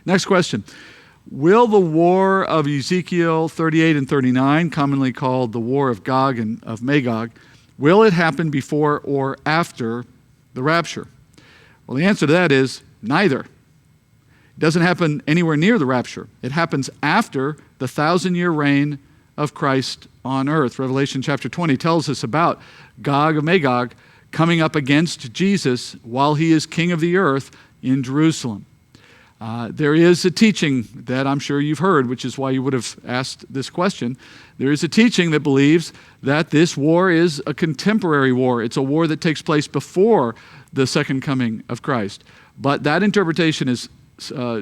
Next question. Will the war of Ezekiel 38 and 39, commonly called the war of Gog and of Magog, will it happen before or after the rapture? Well, the answer to that is neither. It doesn't happen anywhere near the rapture. It happens after the 1,000-year reign of Christ on earth. Revelation chapter 20 tells us about Gog and Magog coming up against Jesus while he is king of the earth in Jerusalem. There is a teaching that I'm sure you've heard, which is why you would have asked this question. There is a teaching that believes that this war is a contemporary war. It's a war that takes place before the second coming of Christ. But that interpretation is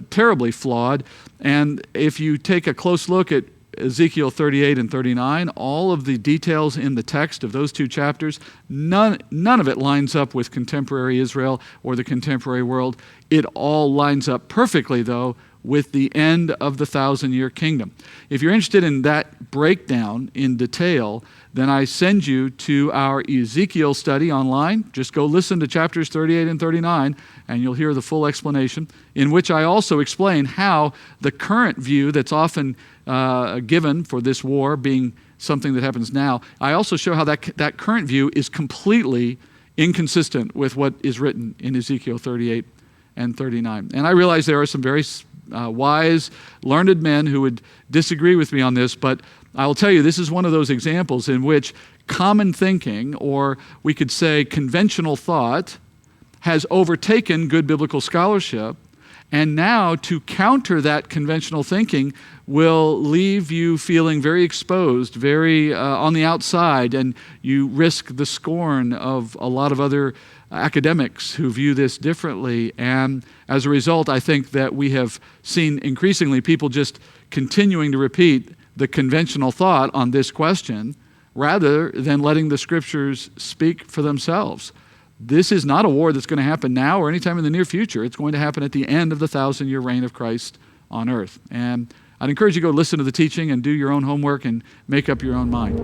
terribly flawed. And if you take a close look at Ezekiel 38 and 39, all of the details in the text of those two chapters, none of it lines up with contemporary Israel or the contemporary world. It all lines up perfectly, though, with the end of the 1,000-year kingdom. If you're interested in that breakdown in detail, then I send you to our Ezekiel study online. Just go listen to chapters 38 and 39, and you'll hear the full explanation, in which I also explain how the current view that's often given for this war being something that happens now, I also show how that current view is completely inconsistent with what is written in Ezekiel 38 and 39. And I realize there are some very wise, learned men who would disagree with me on this, but I will tell you, this is one of those examples in which common thinking, or we could say conventional thought, has overtaken good biblical scholarship, and now to counter that conventional thinking will leave you feeling very exposed, very on the outside, and you risk the scorn of a lot of other academics who view this differently. And as a result, I think that we have seen increasingly people just continuing to repeat the conventional thought on this question rather than letting the scriptures speak for themselves. This is not a war that's going to happen now or anytime in the near future. It's going to happen at the end of the 1,000-year reign of Christ on earth. And I'd encourage you to go listen to the teaching and do your own homework and make up your own mind.